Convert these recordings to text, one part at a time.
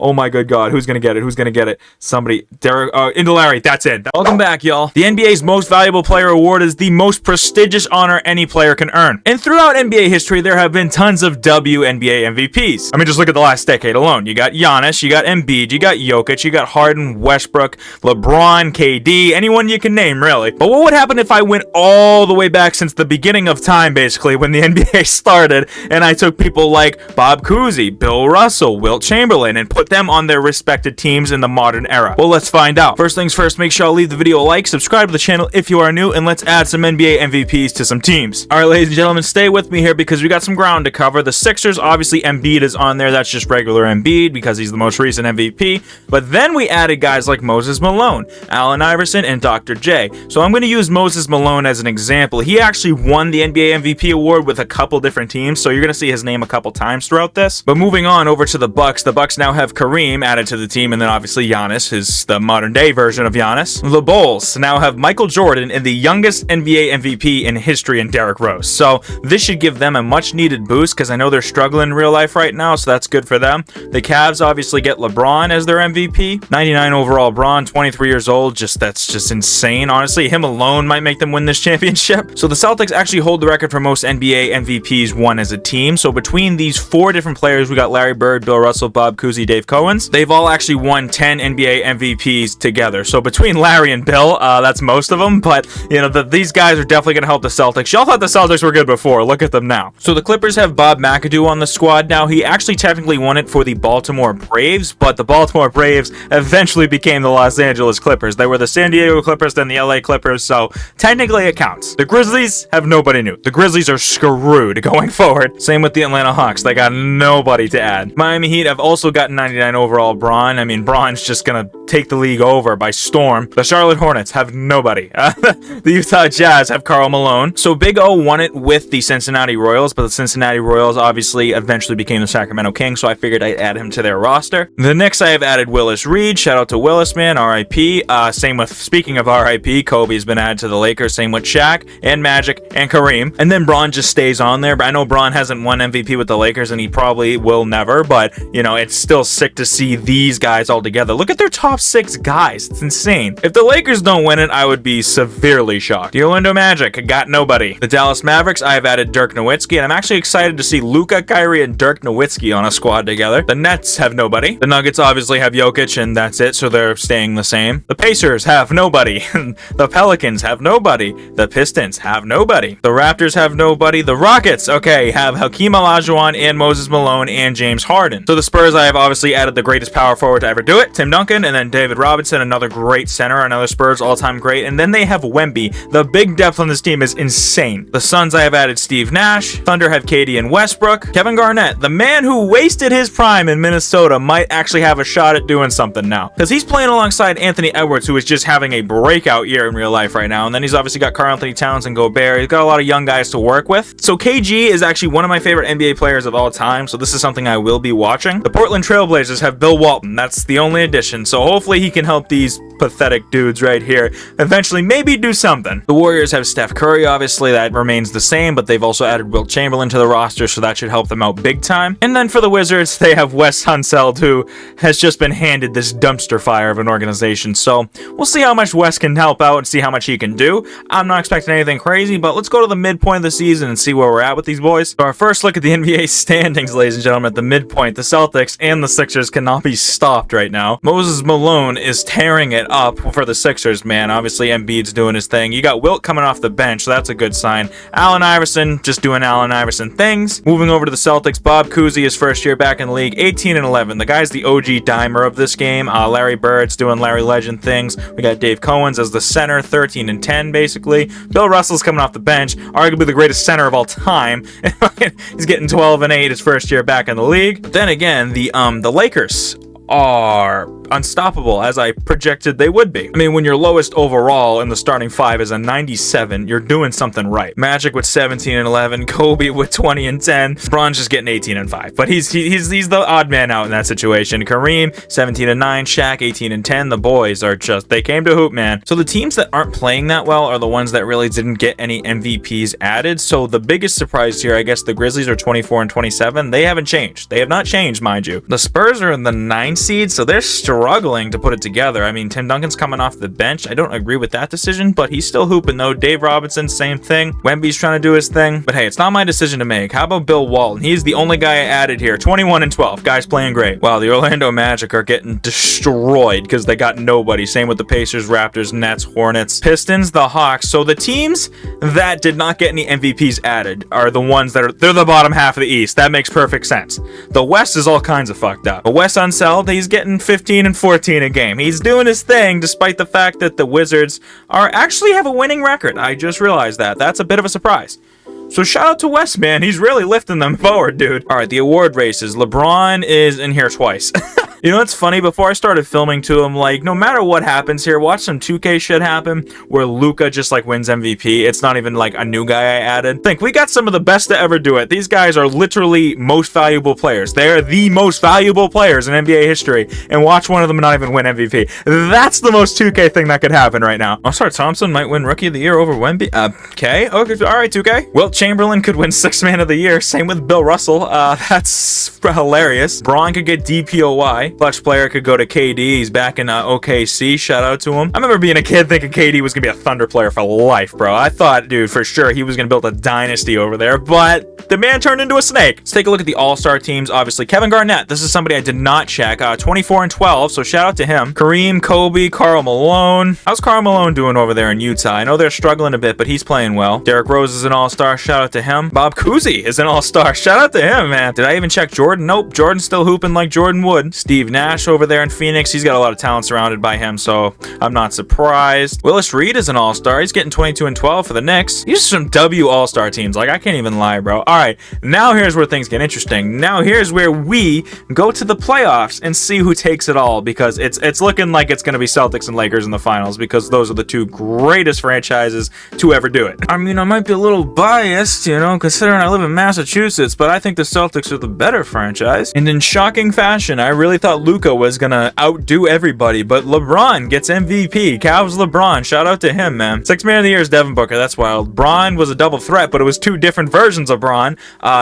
Oh my good God, who's gonna get it? Who's gonna get it? Somebody, Derek, into Larry, that's it. Welcome back, y'all. The NBA's Most Valuable Player Award is the most prestigious honor any player can earn. And throughout NBA history, there have been tons of WNBA MVPs. I mean, just look at the last decade alone. You got Giannis, you got Embiid, you got Jokic, you got Harden, Westbrook, LeBron, KD, anyone you can name, really. But what would happen if I went all the way back since the beginning of time, basically, when the NBA started, and I took people like Bob Cousy, Bill Russell, Wilt Chamberlain, and put them on their respected teams in the modern era? Well, let's find out. First things first, make sure I'll leave the video a like, subscribe to the channel if you are new, and let's add some NBA MVPs to some teams. All right, ladies and gentlemen, stay with me here because we got some ground to cover. The Sixers, obviously Embiid is on there. That's just regular Embiid because he's the most recent MVP. But then we added guys like Moses Malone, Allen Iverson, and Dr. J. So I'm going to use Moses Malone as an example. He actually won the NBA MVP award with a couple different teams, so you're going to see his name a couple times throughout this. But moving on over to the Bucks now have Kareem added to the team, and then obviously Giannis is the modern day version of Giannis. The Bulls now have Michael Jordan and the youngest NBA MVP in history in Derrick Rose. So this should give them a much needed boost because I know they're struggling in real life right now, so that's good for them. The Cavs obviously get LeBron as their MVP. 99 overall Bron, 23 years old. That's just insane. Honestly, him alone might make them win this championship. So the Celtics actually hold the record for most NBA MVPs won as a team. So between these four different players, we got Larry Bird, Bill Russell, Bob Cousy, Dave Cowens. They've all actually won 10 NBA MVPs together. So between Larry and Bill, that's most of them. But, you know, these guys are definitely going to help the Celtics. Y'all thought the Celtics were good before. Look at them now. So the Clippers have Bob McAdoo on the squad now. He actually technically won it for the Baltimore Braves, but the Baltimore Braves eventually became the Los Angeles Clippers. They were the San Diego Clippers, then the LA Clippers, so technically it counts. The Grizzlies have nobody new. The Grizzlies are screwed going forward. Same with the Atlanta Hawks. They got nobody to add. Miami Heat have also got 99 overall Bron. I mean, Bron's just gonna take the league over by storm. The Charlotte Hornets have nobody. The Utah Jazz have Karl Malone. So Big O won it with the Cincinnati Royals, but the Cincinnati Royals obviously eventually became the Sacramento Kings, so I figured I'd add him to their roster. The Knicks, I have added Willis Reed. Shout out to Willis, man. R.I.P. Same with, speaking of R.I.P., Kobe's been added to the Lakers. Same with Shaq and Magic and Kareem. And then Bron just stays on there. But I know Bron hasn't won MVP with the Lakers, and he probably will never. But, you know, it's still sick to see these guys all together. Look at their top 6 guys. It's insane. If the Lakers don't win it, I would be severely shocked. The Orlando Magic got nobody. The Dallas Mavericks, I have added Dirk Nowitzki, and I'm actually excited to see Luka, Kyrie, and Dirk Nowitzki on a squad together. The Nets have nobody. The Nuggets obviously have Jokic, and that's it, so they're staying the same. The Pacers have nobody. The Pelicans have nobody. The Pistons have nobody. The Raptors have nobody. The Rockets, okay, have Hakeem Olajuwon and Moses Malone and James Harden. So the Spurs, I have obviously added the greatest power forward to ever do it, Tim Duncan, and then David Robinson, another great center, another Spurs all-time great, and then they have Wemby. The big depth on this team is insane. The Suns, I have added Steve Nash. Thunder have KD and Westbrook. Kevin Garnett, the man who wasted his prime in Minnesota, might actually have a shot at doing something now, because he's playing alongside Anthony Edwards, who is just having a breakout year in real life right now, and then he's obviously got Karl Anthony Towns and Gobert. He's got a lot of young guys to work with. So KG is actually one of my favorite NBA players of all time, so this is something I will be watching. The Portland Trailblazers have Bill Walton. That's the only addition, so hopefully he can help these pathetic dudes right here eventually maybe do something. The Warriors have Steph Curry, obviously that remains the same, but they've also added Wilt Chamberlain to the roster, so that should help them out big time. And then for the Wizards, they have Wes Unseld, who has just been handed this dumpster fire of an organization, so we'll see how much Wes can help out and see how much he can do. I'm not expecting anything crazy, but let's go to the midpoint of the season and see where we're at with these boys. So our first look at the NBA standings, ladies and gentlemen, at the midpoint, the Celtics and the Sixers cannot be stopped right now. Moses Malone is tearing it up for the Sixers, man. Obviously, Embiid's doing his thing. You got Wilt coming off the bench, so that's a good sign. Allen Iverson just doing Allen Iverson things. Moving over to the Celtics, Bob Cousy, his first year back in the league, 18-11. The guy's the OG dimer of this game. Larry Bird's doing Larry Legend things. We got Dave Cowens as the center, 13-10 basically. Bill Russell's coming off the bench, arguably the greatest center of all time. He's getting 12-8 his first year back in the league. But then again, the Lakers are unstoppable as I projected they would be. I mean, when your lowest overall in the starting 5 is a 97, you're doing something right. Magic with 17 and 11, Kobe with 20 and 10, LeBron's just getting 18 and 5. But he's the odd man out in that situation. Kareem 17 and 9, Shaq 18 and 10. The boys are just, they came to hoop, man. So the teams that aren't playing that well are the ones that really didn't get any MVPs added. So the biggest surprise here, I guess the Grizzlies are 24 and 27. They haven't changed. They have not changed, mind you. The Spurs are in the 9 seed, so they're struggling to put it together. I mean, Tim Duncan's coming off the bench. I don't agree with that decision, but he's still hooping though. Dave Robinson, same thing. Wemby's trying to do his thing. But hey, it's not my decision to make. How about Bill Walton? He's the only guy I added here. 21 and 12. Guy's playing great. Wow, the Orlando Magic are getting destroyed because they got nobody. Same with the Pacers, Raptors, Nets, Hornets, Pistons, the Hawks. So the teams that did not get any MVPs added are the ones that they're the bottom half of the East. That makes perfect sense. The West is all kinds of fucked up. But Wes Unseld, he's getting 15 and 14 a game. He's doing his thing despite the fact that the Wizards actually have a winning record. I just realized that. That's a bit of a surprise. So shout out to Wes, man. He's really lifting them forward, dude. All right, the award races. LeBron is in here twice. You know what's funny? Before I started filming too, I'm like, no matter what happens here, watch some 2K shit happen where Luka just like wins MVP. It's not even like a new guy I added. Think, we got some of the best to ever do it. These guys are literally most valuable players. They're the most valuable players in NBA history. And watch one of them not even win MVP. That's the most 2K thing that could happen right now. Oscar Thompson might win Rookie of the Year over Wemby. Okay, all right, 2K. Wilt Chamberlain could win 6th Man of the Year. Same with Bill Russell. That's hilarious. Braun could get DPOY. Clutch player could go to KD. He's back in OKC. Shout out to him. I remember being a kid thinking KD was gonna be a Thunder player for life, bro. I thought, dude, for sure he was gonna build a dynasty over there, but the man turned into a snake. Let's take a look at the all-star teams. Obviously, Kevin Garnett. This is somebody I did not check. 24 and 12, so shout out to him. Kareem, Kobe, Karl Malone. How's Karl Malone doing over there in Utah? I know they're struggling a bit, but he's playing well. Derrick Rose is an all-star. Shout out to him. Bob Cousy is an all-star. Shout out to him, man. Did I even check Jordan? Nope. Jordan's still hooping like Jordan would. Steve Nash over there in Phoenix. He's got a lot of talent surrounded by him, so I'm not surprised. Willis Reed is an all-star. He's getting 22 and 12 for the Knicks. These are some W all-star teams. Like, I can't even lie, bro. All right, now here's where things get interesting. Now here's where we go to the playoffs and see who takes it all, because it's looking like it's going to be Celtics and Lakers in the finals, because those are the two greatest franchises to ever do it. I mean, I might be a little biased, you know, considering I live in Massachusetts, but I think the Celtics are the better franchise. And in shocking fashion, I really thought Luka was gonna outdo everybody, but LeBron gets MVP. Cavs LeBron, shout out to him, man. 6th Man of the Year is Devin Booker. That's wild. Bron was a double threat, but it was two different versions of Bron.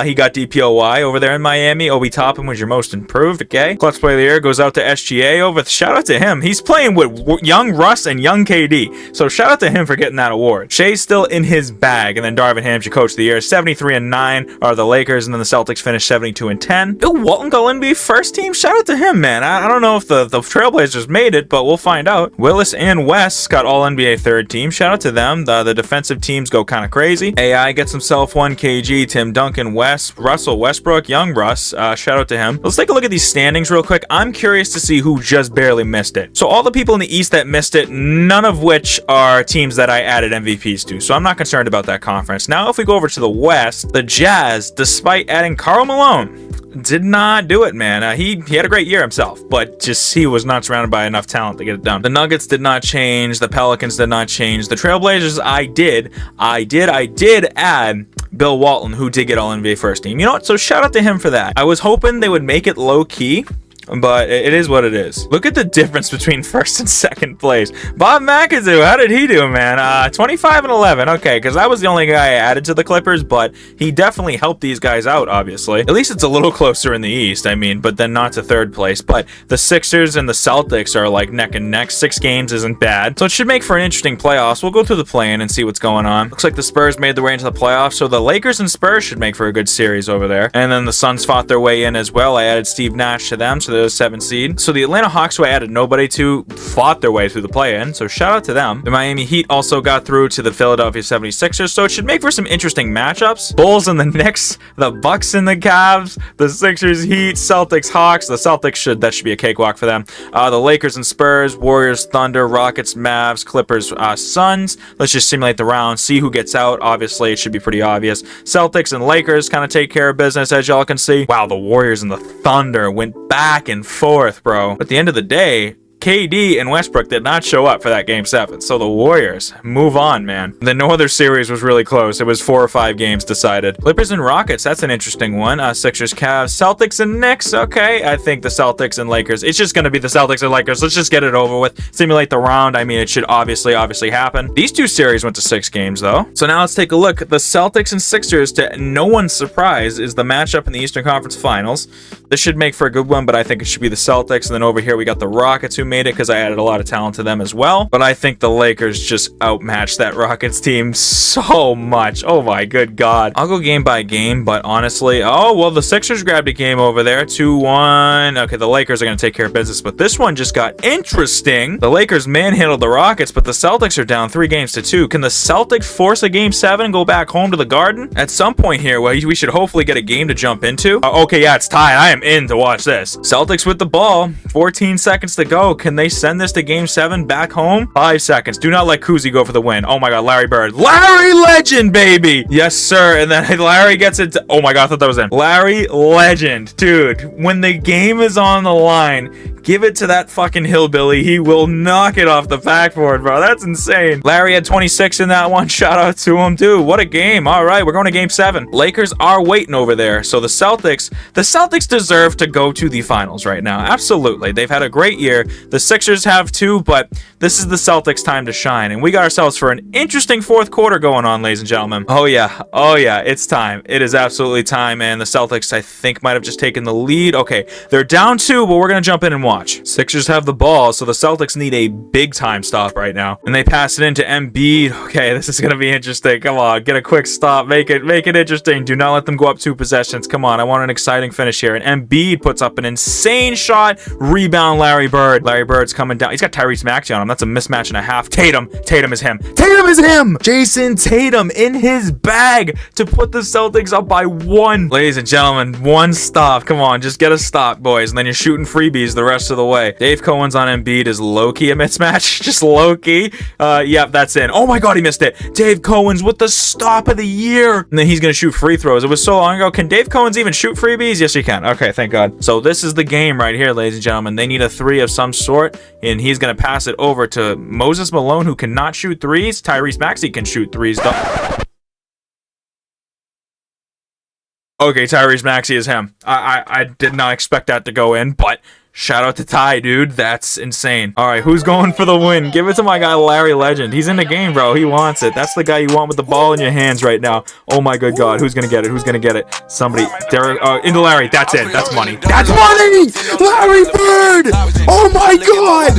He got DPOY over there in Miami. Obi Toppin was your most improved. Okay, Clutch Player of the Year goes out to SGA. Shout out to him. He's playing with young Russ and young KD, so shout out to him for getting that award. Shea's still in his bag, and then Darvin Ham's your Coach of the Year. 73 and 9 are the Lakers, and then the Celtics finished 72 and 10. Bill Walton go NBA first team. Shout out to him, man. I don't know if the Trailblazers made it, but we'll find out. Willis and Wes got all NBA third team. Shout out to them. The defensive teams go kind of crazy. AI gets himself one. KG, Tim Duncan, Wes, Russell Westbrook, young Russ. Shout out to him. Let's take a look at these standings real quick. I'm curious to see who just barely missed it. So all the people in the East that missed it, none of which are teams that I added MVPs to. So I'm not concerned about that conference. Now, if we go over to the West, the Jazz, despite adding Karl Malone, did not do it, man. He had a great year himself, but just he was not surrounded by enough talent to get it done. The Nuggets did not change. The Pelicans did not change. The Trailblazers, I did add Bill Walton, who did get all NBA first team. You know what? So shout out to him for that. I was hoping they would make it low key, but it is what it is. Look at the difference between first and second place. Bob McAdoo, how did he do, man? 25 and 11. Okay, because I was the only guy I added to the Clippers, but he definitely helped these guys out, obviously. At least it's a little closer in the East, I mean, but then not to third place. But the Sixers and the Celtics are like neck and neck. 6 games isn't bad, so it should make for an interesting playoffs. We'll go through the play-in and see what's going on. Looks like the Spurs made their way into the playoffs, so the Lakers and Spurs should make for a good series over there. And then the Suns fought their way in as well. I added Steve Nash to them, so they're the 7th seed. So the Atlanta Hawks, who I added nobody to, fought their way through the play-in, so shout out to them. The Miami Heat also got through to the Philadelphia 76ers, so it should make for some interesting matchups. Bulls and the Knicks, the Bucks and the Cavs, the Sixers, Heat, Celtics, Hawks. The Celtics that should be a cakewalk for them. The Lakers and Spurs, Warriors, Thunder, Rockets, Mavs, Clippers, Suns. Let's just simulate the round, see who gets out. Obviously, it should be pretty obvious. Celtics and Lakers kind of take care of business, as y'all can see. Wow, the Warriors and the Thunder went back back and forth, bro. At the end of the day, KD and Westbrook did not show up for that game 7. So the Warriors move on, man. Then no other series was really close. It was 4 or 5 games decided. Clippers and Rockets, that's an interesting one. Sixers, Cavs, Celtics and Knicks. Okay, I think the Celtics and Lakers. It's just going to be the Celtics and Lakers. Let's just get it over with. Simulate the round. I mean, it should obviously happen. These 2 series went to 6 games, though. So now let's take a look. The Celtics and Sixers, to no one's surprise, is the matchup in the Eastern Conference Finals. This should make for a good one, but I think it should be the Celtics. And then over here, we got the Rockets, who made it because I added a lot of talent to them as well. But I think the Lakers just outmatched that Rockets team so much. Oh my good God. I'll go game by game, but honestly, oh, well, the Sixers grabbed a game over there, 2-1. Okay, the Lakers are going to take care of business, but this one just got interesting. The Lakers manhandled the Rockets, but the Celtics are down 3-2. Can the Celtics force a game 7 and go back home to the Garden? At some point here, well, we should hopefully get a game to jump into. Okay, yeah, it's tied. I am in to watch this. Celtics with the ball, 14 seconds to go. Can they send this to game 7 back home? 5 seconds. Do not let Kuzi go for the win. Oh my God, Larry Bird. Larry Legend, baby. Yes, sir. And then Larry gets it. Oh my God, I thought that was in. Larry Legend. Dude, when the game is on the line, give it to that fucking hillbilly. He will knock it off the backboard, bro. That's insane. Larry had 26 in that one. Shout out to him, dude. What a game. All right, we're going to game 7. Lakers are waiting over there. So the Celtics deserve to go to the finals right now. Absolutely. They've had a great year. The Sixers have too, but this is the Celtics' time to shine. And we got ourselves for an interesting 4th quarter going on, ladies and gentlemen. Oh yeah. It's time. It is absolutely time, man. The Celtics, I think, might have just taken the lead. Okay, they're down 2, but we're going to jump in and watch. Sixers have the ball, so the Celtics need a big time stop right now. And they pass it into Embiid. Okay, this is going to be interesting. Come on, get a quick stop. Make it interesting. Do not let them go up 2 possessions. Come on, I want an exciting finish here. And Embiid puts up an insane shot. Rebound, Larry Bird. Larry Bird's coming down. He's got Tyrese Maxey on him. That's a mismatch and a half. Tatum is him. Jason Tatum in his bag to put the Celtics up by 1. Ladies and gentlemen, 1 stop. Come on, just get a stop, boys. And then you're shooting freebies the rest of the way. Dave Cohen's on Embiid is low-key a mismatch. Just low-key. Yep, that's in. Oh my God, he missed it. Dave Cohen's with the stop of the year. And then he's going to shoot free throws. It was so long ago. Can Dave Cohen's even shoot freebies? Yes, he can. Okay, thank God. So this is the game right here, ladies and gentlemen. They need a 3 of some sort, and he's going to pass it over to Moses Malone, who cannot shoot 3s. Tyrese Maxey can shoot 3s, though. Okay, Tyrese Maxey is him. I did not expect that to go in, but shout out to Ty, dude. That's insane. All right, who's going for the win? Give it to my guy, Larry Legend. He's in the game, bro. He wants it. That's the guy you want with the ball in your hands right now. Oh my good God. Who's going to get it? Somebody. Derek. Into Larry. That's it. That's money. That's money! Larry Bird! Oh my God!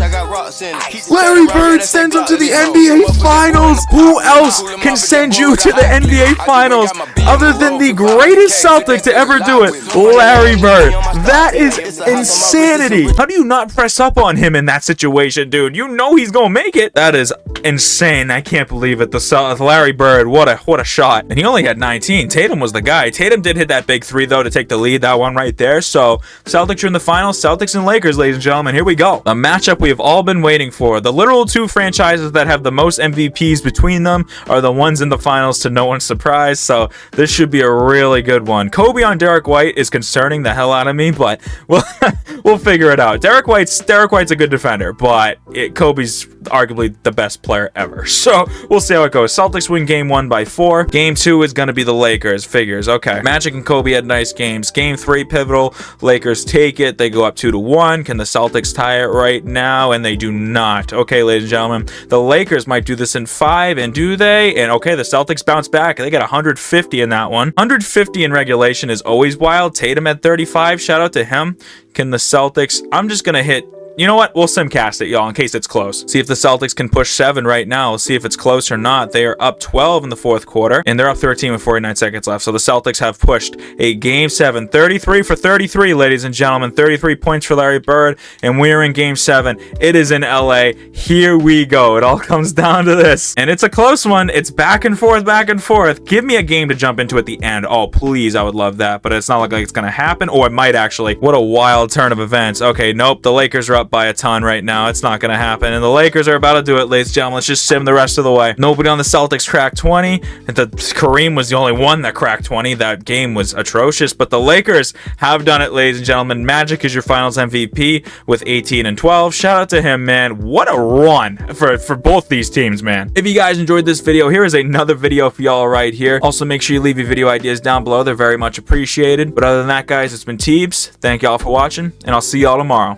Larry Bird sends him to the NBA Finals. Who else can send you to the NBA Finals other than the greatest Celtic to ever do it? Larry Bird. That is insanity. How do you not press up on him in that situation, dude? You know he's gonna make it. That is insane. I can't believe it. The Larry Bird, what a shot. And he only had 19. Tatum was the guy. Tatum did hit that big 3 though to take the lead. That one right there. So Celtics are in the finals. Celtics and Lakers, ladies and gentlemen. Here we go. The matchup we have all been waiting for. The literal 2 franchises that have the most MVPs between them are the ones in the finals, to no one's surprise. So this should be a really good one. Kobe on Derek White is concerning the hell out of me, but we'll figure it out. Derek White's a good defender, but Kobe's arguably the best player ever. So we'll see how it goes. Celtics win game 1 by 4. Game 2 is going to be the Lakers. Figures. Okay. Magic and Kobe had nice games. Game 3 pivotal. Lakers take it. They go up 2-1. Can the Celtics tie it right now? And they do not. Okay, ladies and gentlemen. The Lakers might do this in 5, and do they? And okay, the Celtics bounce back. They got 150 in that one. 150 in regulation is always wild. Tatum at 35. Shout out to him. Can the Celtics... I'm just going to hit... You know what? We'll simcast it, y'all, in case it's close. See if the Celtics can push 7 right now. We'll see if it's close or not. They are up 12 in the 4th quarter, and they're up 13 with 49 seconds left. So the Celtics have pushed a game 7. 33 for 33, ladies and gentlemen. 33 points for Larry Bird, and we're in game 7. It is in LA. Here we go. It all comes down to this. And it's a close one. It's back and forth, back and forth. Give me a game to jump into at the end. Oh, please. I would love that. But it's not like it's going to happen, or it might actually. What a wild turn of events. Okay, nope. The Lakers are up up by a ton right now. It's not going to happen. And the Lakers are about to do it, ladies and gentlemen. Let's just sim the rest of the way. Nobody on the Celtics cracked 20. And Kareem was the only one that cracked 20. That game was atrocious. But the Lakers have done it, ladies and gentlemen. Magic is your finals MVP with 18 and 12. Shout out to him, man. What a run for both these teams, man. If you guys enjoyed this video, here is another video for y'all right here. Also, make sure you leave your video ideas down below. They're very much appreciated. But other than that, guys, it's been Teebs. Thank y'all for watching, and I'll see y'all tomorrow.